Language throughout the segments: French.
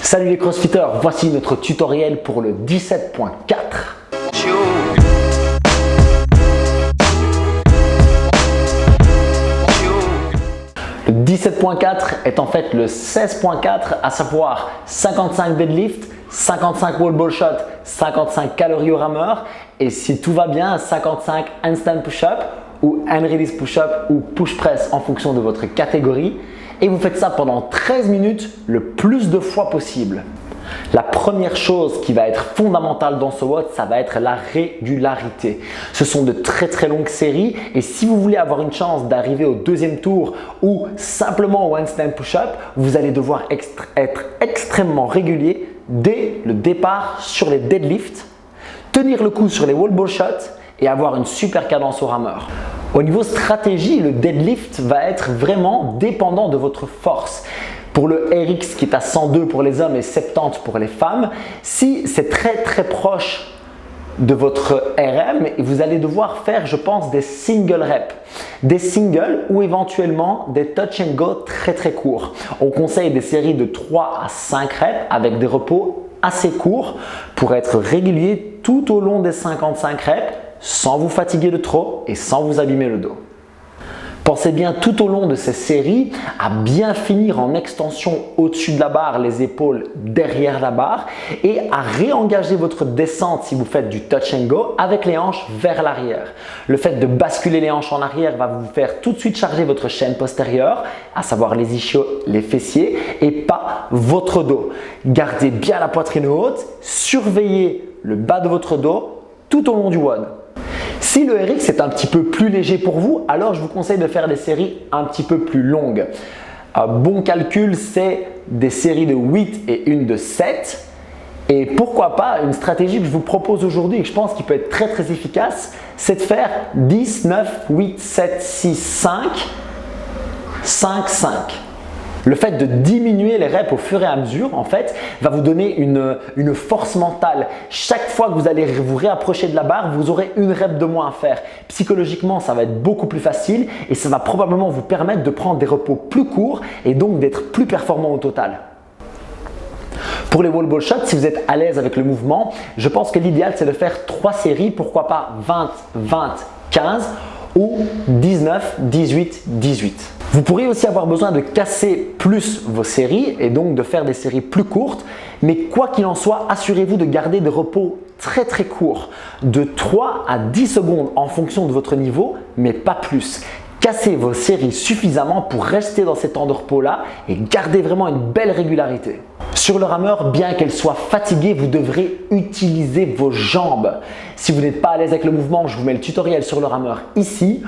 Salut les crossfitters, voici notre tutoriel pour le 17.4. Le 17.4 est en fait le 16.4, à savoir 55 deadlift, 55 wall ball shot, 55 calories au rameur et si tout va bien, 55 handstand push-up ou hand release push-up ou push press en fonction de votre catégorie. Et vous faites ça pendant 13 minutes le plus de fois possible. La première chose qui va être fondamentale dans ce WOD, ça va être la régularité. Ce sont de très longues séries et si vous voulez avoir une chance d'arriver au deuxième tour ou simplement au handstand push-up, vous allez devoir être extrêmement régulier dès le départ sur les deadlifts, tenir le coup sur les wall ball shots et avoir une super cadence au rameur. Au niveau stratégie, le deadlift va être vraiment dépendant de votre force. Pour le RX qui est à 102 pour les hommes et 70 pour les femmes, si c'est très proche de votre RM, vous allez devoir faire, je pense, des single reps. Des singles ou éventuellement des touch and go très courts. On conseille des séries de 3 à 5 reps avec des repos assez courts pour être régulier tout au long des 55 reps sans vous fatiguer de trop et sans vous abîmer le dos. Pensez bien tout au long de ces séries à bien finir en extension au-dessus de la barre, les épaules derrière la barre et à réengager votre descente si vous faites du touch and go avec les hanches vers l'arrière. Le fait de basculer les hanches en arrière va vous faire tout de suite charger votre chaîne postérieure, à savoir les ischios, les fessiers et pas votre dos. Gardez bien la poitrine haute, surveillez le bas de votre dos tout au long du WOD. Si le RX est un petit peu plus léger pour vous, alors je vous conseille de faire des séries un petit peu plus longues. Un bon calcul, c'est des séries de 8 et une de 7. Et pourquoi pas, une stratégie que je vous propose aujourd'hui et que je pense qui peut être très efficace, c'est de faire 10, 9, 8, 7, 6, 5, 5, 5. Le fait de diminuer les reps au fur et à mesure, en fait, va vous donner une force mentale. Chaque fois que vous allez vous réapprocher de la barre, vous aurez une rep de moins à faire. Psychologiquement, ça va être beaucoup plus facile et ça va probablement vous permettre de prendre des repos plus courts et donc d'être plus performant au total. Pour les wall ball shots, si vous êtes à l'aise avec le mouvement, je pense que l'idéal c'est de faire 3 séries, pourquoi pas 20, 20, 15 ou 19, 18, 18. Vous pourriez aussi avoir besoin de casser plus vos séries et donc de faire des séries plus courtes. Mais quoi qu'il en soit, assurez-vous de garder des repos très courts, de 3 à 10 secondes en fonction de votre niveau, mais pas plus. Cassez vos séries suffisamment pour rester dans ces temps de repos-là et garder vraiment une belle régularité. Sur le rameur, bien qu'elle soit fatiguée, vous devrez utiliser vos jambes. Si vous n'êtes pas à l'aise avec le mouvement, je vous mets le tutoriel sur le rameur ici,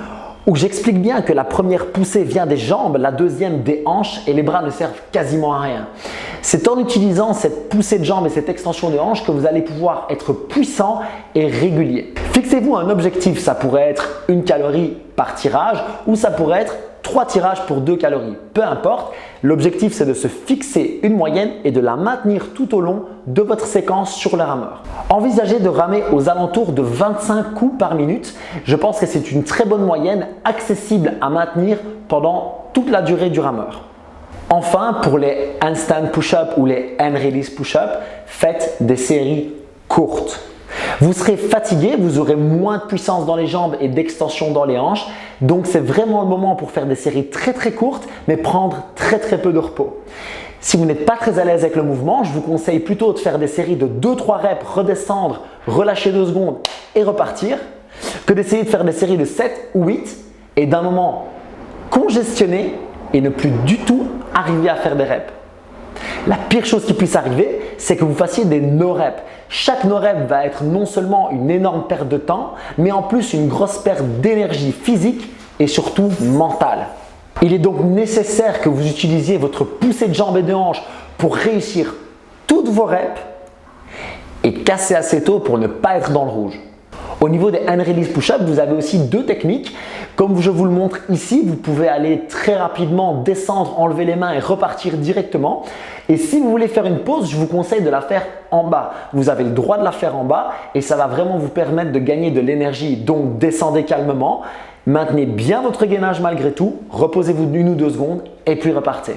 où j'explique bien que la première poussée vient des jambes, la deuxième des hanches et les bras ne servent quasiment à rien. C'est en utilisant cette poussée de jambes et cette extension de hanches que vous allez pouvoir être puissant et régulier. Fixez-vous un objectif, ça pourrait être 1 calorie par tirage ou ça pourrait être 3 tirages pour 2 calories, peu importe. L'objectif, c'est de se fixer une moyenne et de la maintenir tout au long de votre séquence sur le rameur. Envisagez de ramer aux alentours de 25 coups par minute. Je pense que c'est une très bonne moyenne accessible à maintenir pendant toute la durée du rameur. Enfin, pour les handstand push-up ou les hand release push-up, faites des séries courtes. Vous serez fatigué, vous aurez moins de puissance dans les jambes et d'extension dans les hanches. Donc, c'est vraiment le moment pour faire des séries très courtes, mais prendre très peu de repos. Si vous n'êtes pas très à l'aise avec le mouvement, je vous conseille plutôt de faire des séries de 2-3 reps, redescendre, relâcher 2 secondes et repartir, que d'essayer de faire des séries de 7 ou 8 et d'un moment congestionner et ne plus du tout arriver à faire des reps. La pire chose qui puisse arriver, c'est que vous fassiez des no-reps. Chaque no-rep va être non seulement une énorme perte de temps, mais en plus une grosse perte d'énergie physique et surtout mentale. Il est donc nécessaire que vous utilisiez votre poussée de jambes et de hanches pour réussir toutes vos reps et casser assez tôt pour ne pas être dans le rouge. Au niveau des hand release push-up, vous avez aussi 2 techniques. Comme je vous le montre ici, vous pouvez aller très rapidement descendre, enlever les mains et repartir directement. Et si vous voulez faire une pause, je vous conseille de la faire en bas. Vous avez le droit de la faire en bas et ça va vraiment vous permettre de gagner de l'énergie. Donc, descendez calmement, maintenez bien votre gainage malgré tout, reposez-vous 1 ou 2 secondes et puis repartez.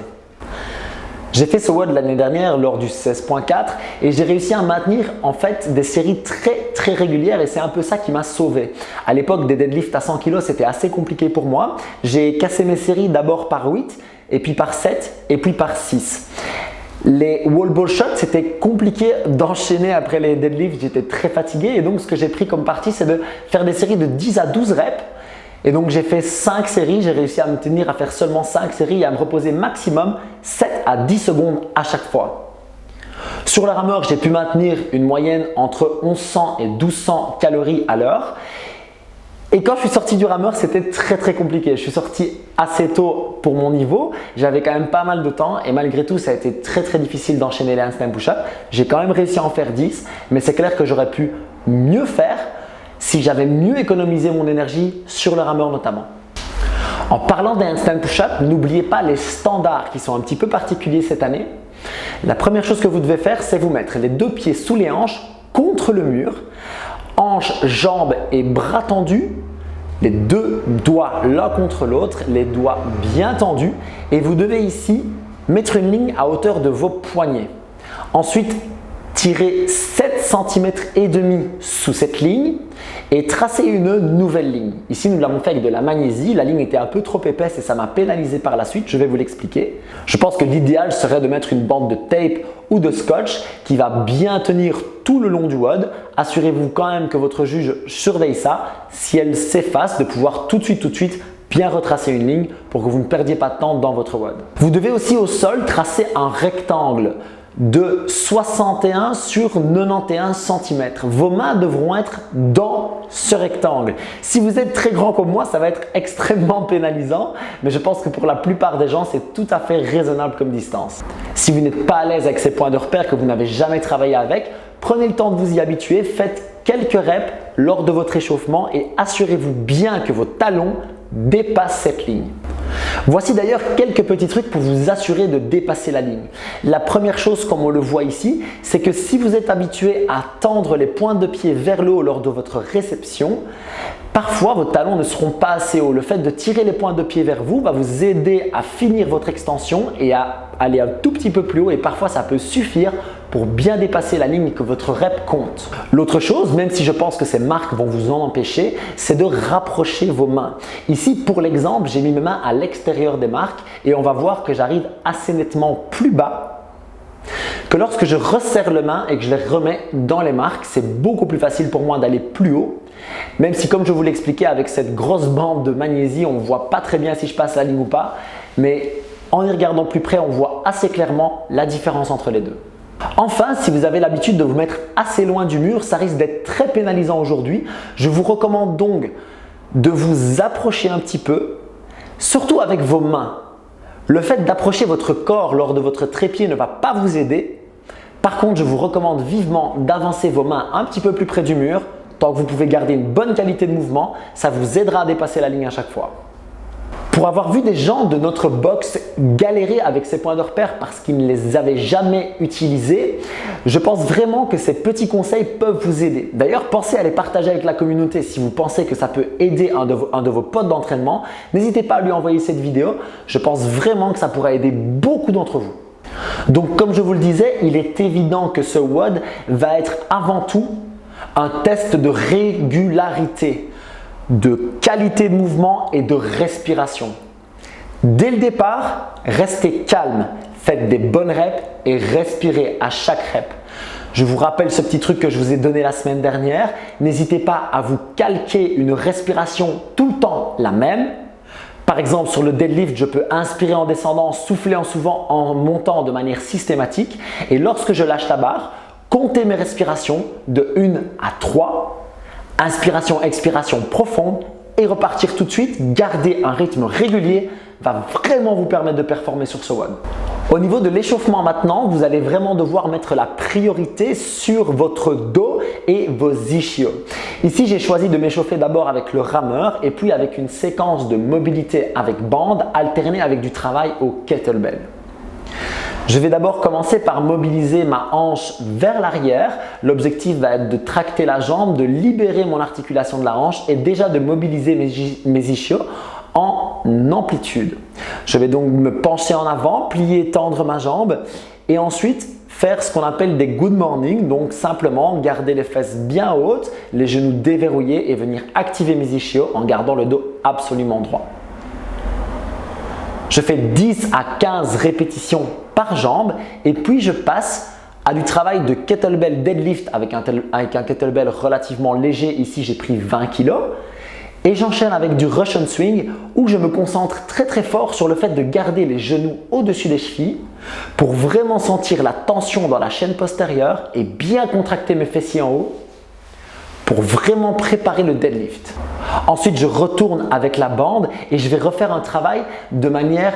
J'ai fait ce WOD l'année dernière lors du 16.4 et j'ai réussi à maintenir en fait des séries très régulières et c'est un peu ça qui m'a sauvé. À l'époque des deadlifts à 100 kg, c'était assez compliqué pour moi. J'ai cassé mes séries d'abord par 8 et puis par 7 et puis par 6. Les wall ball shots, c'était compliqué d'enchaîner après les deadlifts, j'étais très fatigué et donc ce que j'ai pris comme parti, c'est de faire des séries de 10 à 12 reps. Et donc j'ai fait 5 séries, j'ai réussi à me tenir à faire seulement 5 séries et à me reposer maximum 7 à 10 secondes à chaque fois. Sur le rameur, j'ai pu maintenir une moyenne entre 1100 et 1200 calories à l'heure. Et quand je suis sorti du rameur, c'était très compliqué. Je suis sorti assez tôt pour mon niveau, j'avais quand même pas mal de temps et malgré tout, ça a été très difficile d'enchaîner les handstand push-up. J'ai quand même réussi à en faire 10, mais c'est clair que j'aurais pu mieux faire si j'avais mieux économisé mon énergie sur le rameur notamment. En parlant des handstand push-up, n'oubliez pas les standards qui sont un petit peu particuliers cette année. La première chose que vous devez faire, c'est vous mettre les deux pieds sous les hanches contre le mur, hanches, jambes et bras tendus, les deux doigts l'un contre l'autre, les doigts bien tendus et vous devez ici mettre une ligne à hauteur de vos poignets. Ensuite, tirez 7 cm et demi sous cette ligne et tracez une nouvelle ligne. Ici, nous l'avons fait avec de la magnésie. La ligne était un peu trop épaisse et ça m'a pénalisé par la suite. Je vais vous l'expliquer. Je pense que l'idéal serait de mettre une bande de tape ou de scotch qui va bien tenir tout le long du WOD. Assurez-vous quand même que votre juge surveille ça. Si elle s'efface, de pouvoir tout de suite bien retracer une ligne pour que vous ne perdiez pas de temps dans votre WOD. Vous devez aussi au sol tracer un rectangle de 61 sur 91 cm. Vos mains devront être dans ce rectangle. Si vous êtes très grand comme moi, ça va être extrêmement pénalisant, mais je pense que pour la plupart des gens, c'est tout à fait raisonnable comme distance. Si vous n'êtes pas à l'aise avec ces points de repère, que vous n'avez jamais travaillé avec, prenez le temps de vous y habituer, faites quelques reps lors de votre échauffement et assurez-vous bien que vos talons dépassent cette ligne. Voici d'ailleurs quelques petits trucs pour vous assurer de dépasser la ligne. La première chose, comme on le voit ici, c'est que si vous êtes habitué à tendre les pointes de pied vers le haut lors de votre réception, parfois vos talons ne seront pas assez hauts. Le fait de tirer les pointes de pied vers vous va vous aider à finir votre extension et à aller un tout petit peu plus haut et parfois ça peut suffire pour bien dépasser la ligne que votre rep compte. L'autre chose, même si je pense que ces marques vont vous en empêcher, c'est de rapprocher vos mains. Ici, pour l'exemple, j'ai mis mes mains à l'extérieur des marques et on va voir que j'arrive assez nettement plus bas que lorsque je resserre les mains et que je les remets dans les marques. C'est beaucoup plus facile pour moi d'aller plus haut, même si comme je vous l'expliquais avec cette grosse bande de magnésie, on ne voit pas très bien si je passe la ligne ou pas, mais en y regardant plus près, on voit assez clairement la différence entre les deux. Enfin, si vous avez l'habitude de vous mettre assez loin du mur, ça risque d'être très pénalisant aujourd'hui. Je vous recommande donc de vous approcher un petit peu, surtout avec vos mains. Le fait d'approcher votre corps lors de votre trépied ne va pas vous aider. Par contre, je vous recommande vivement d'avancer vos mains un petit peu plus près du mur. Tant que vous pouvez garder une bonne qualité de mouvement, ça vous aidera à dépasser la ligne à chaque fois. Pour avoir vu des gens de notre box galérer avec ces points de repère parce qu'ils ne les avaient jamais utilisés, je pense vraiment que ces petits conseils peuvent vous aider. D'ailleurs, pensez à les partager avec la communauté si vous pensez que ça peut aider un de vos potes d'entraînement. N'hésitez pas à lui envoyer cette vidéo. Je pense vraiment que ça pourra aider beaucoup d'entre vous. Donc, comme je vous le disais, il est évident que ce WOD va être avant tout un test de régularité, de qualité de mouvement et de respiration. Dès le départ, restez calme, faites des bonnes reps et respirez à chaque rep. Je vous rappelle ce petit truc que je vous ai donné la semaine dernière. N'hésitez pas à vous calquer une respiration tout le temps la même. Par exemple, sur le deadlift, je peux inspirer en descendant, souffler en souvent en montant de manière systématique. Et lorsque je lâche la barre, comptez mes respirations de 1 à 3. Inspiration, expiration profonde et repartir tout de suite. Garder un rythme régulier va vraiment vous permettre de performer sur ce WOD. Au niveau de l'échauffement maintenant, vous allez vraiment devoir mettre la priorité sur votre dos et vos ischios. Ici, j'ai choisi de m'échauffer d'abord avec le rameur et puis avec une séquence de mobilité avec bande alternée avec du travail au kettlebell. Je vais d'abord commencer par mobiliser ma hanche vers l'arrière. L'objectif va être de tracter la jambe, de libérer mon articulation de la hanche et déjà de mobiliser mes ischios en amplitude. Je vais donc me pencher en avant, plier, tendre ma jambe et ensuite faire ce qu'on appelle des good morning, donc simplement garder les fesses bien hautes, les genoux déverrouillés et venir activer mes ischios en gardant le dos absolument droit. Je fais 10 à 15 répétitions par jambe et puis je passe à du travail de kettlebell deadlift avec un kettlebell relativement léger. Ici, j'ai pris 20 kg. Et j'enchaîne avec du Russian swing où je me concentre très fort sur le fait de garder les genoux au-dessus des chevilles pour vraiment sentir la tension dans la chaîne postérieure et bien contracter mes fessiers en haut pour vraiment préparer le deadlift. Ensuite, je retourne avec la bande et je vais refaire un travail de manière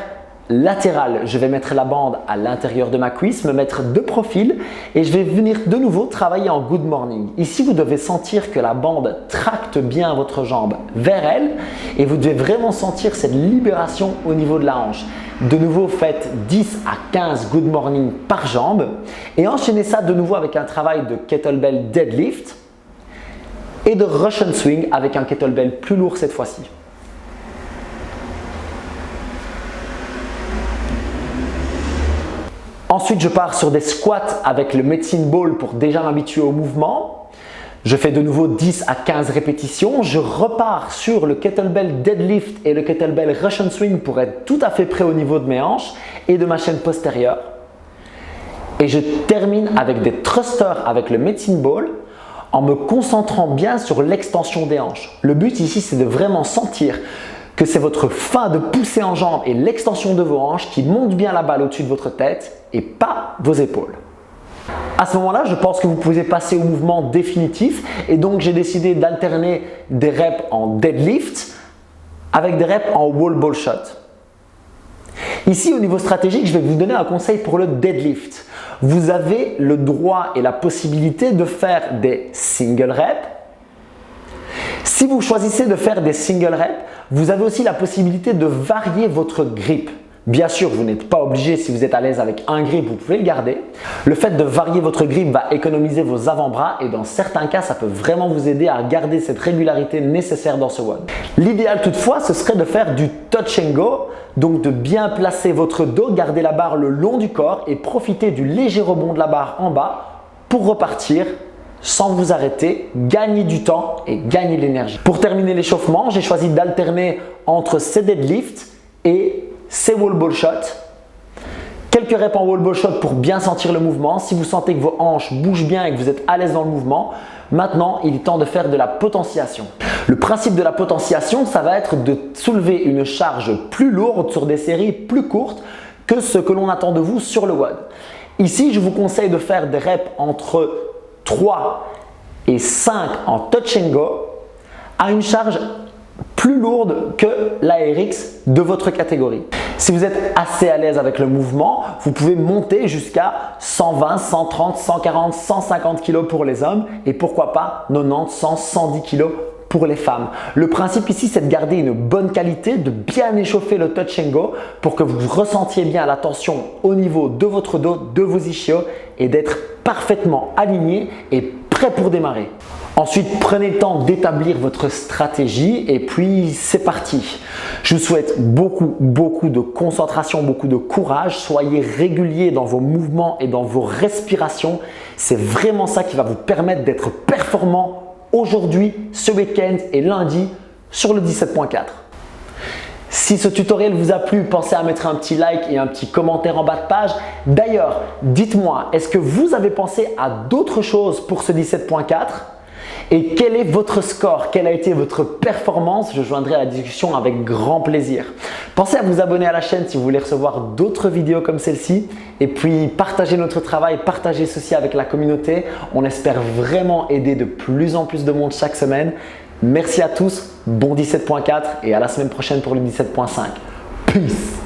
latérale. Je vais mettre la bande à l'intérieur de ma cuisse, me mettre de profil et je vais venir de nouveau travailler en good morning. Ici, vous devez sentir que la bande tracte bien votre jambe vers elle et vous devez vraiment sentir cette libération au niveau de la hanche. De nouveau, faites 10 à 15 good morning par jambe et enchaînez ça de nouveau avec un travail de kettlebell deadlift et de Russian swing avec un kettlebell plus lourd cette fois-ci. Ensuite, je pars sur des squats avec le medicine ball pour déjà m'habituer au mouvement. Je fais de nouveau 10 à 15 répétitions. Je repars sur le kettlebell deadlift et le kettlebell Russian swing pour être tout à fait prêt au niveau de mes hanches et de ma chaîne postérieure. Et je termine avec des thrusters avec le medicine ball en me concentrant bien sur l'extension des hanches. Le but ici, c'est de vraiment sentir que c'est votre fin de poussée en jambe et l'extension de vos hanches qui monte bien la balle au-dessus de votre tête et pas vos épaules. À ce moment-là, je pense que vous pouvez passer au mouvement définitif et donc j'ai décidé d'alterner des reps en deadlift avec des reps en wall ball shot. Ici, au niveau stratégique, je vais vous donner un conseil pour le deadlift. Vous avez le droit et la possibilité de faire des single reps. Si vous choisissez de faire des single reps, vous avez aussi la possibilité de varier votre grip. Bien sûr, vous n'êtes pas obligé, si vous êtes à l'aise avec un grip, vous pouvez le garder. Le fait de varier votre grip va économiser vos avant-bras et dans certains cas, ça peut vraiment vous aider à garder cette régularité nécessaire dans ce WOD. L'idéal toutefois, ce serait de faire du touch and go, donc de bien placer votre dos, garder la barre le long du corps et profiter du léger rebond de la barre en bas pour repartir sans vous arrêter, gagner du temps et gagner de l'énergie. Pour terminer l'échauffement, j'ai choisi d'alterner entre ces deadlifts et ces wall ball shots. Quelques reps en wall ball shot pour bien sentir le mouvement. Si vous sentez que vos hanches bougent bien et que vous êtes à l'aise dans le mouvement, maintenant il est temps de faire de la potentiation. Le principe de la potentiation, ça va être de soulever une charge plus lourde sur des séries plus courtes que ce que l'on attend de vous sur le WOD. Ici, je vous conseille de faire des reps entre 3 et 5 en touch and go à une charge plus lourde que la RX de votre catégorie. Si vous êtes assez à l'aise avec le mouvement, vous pouvez monter jusqu'à 120, 130, 140, 150 kg pour les hommes et pourquoi pas 90, 100, 110 kg pour les femmes. Le principe ici, c'est de garder une bonne qualité, de bien échauffer le touch and go pour que vous ressentiez bien la tension au niveau de votre dos, de vos ischios et d'être parfaitement aligné et prêt pour démarrer. Ensuite, prenez le temps d'établir votre stratégie et puis c'est parti. Je vous souhaite beaucoup de concentration, beaucoup de courage. Soyez réguliers dans vos mouvements et dans vos respirations. C'est vraiment ça qui va vous permettre d'être performant aujourd'hui, ce week-end et lundi sur le 17.4. Si ce tutoriel vous a plu, pensez à mettre un petit like et un petit commentaire en bas de page. D'ailleurs, dites-moi, est-ce que vous avez pensé à d'autres choses pour ce 17.4 ? Et quel est votre score? Quelle a été votre performance? Je joindrai à la discussion avec grand plaisir. Pensez à vous abonner à la chaîne si vous voulez recevoir d'autres vidéos comme celle-ci. Et puis, partagez notre travail, partagez ceci avec la communauté. On espère vraiment aider de plus en plus de monde chaque semaine. Merci à tous, bon 17.4 et à la semaine prochaine pour le 17.5. Peace!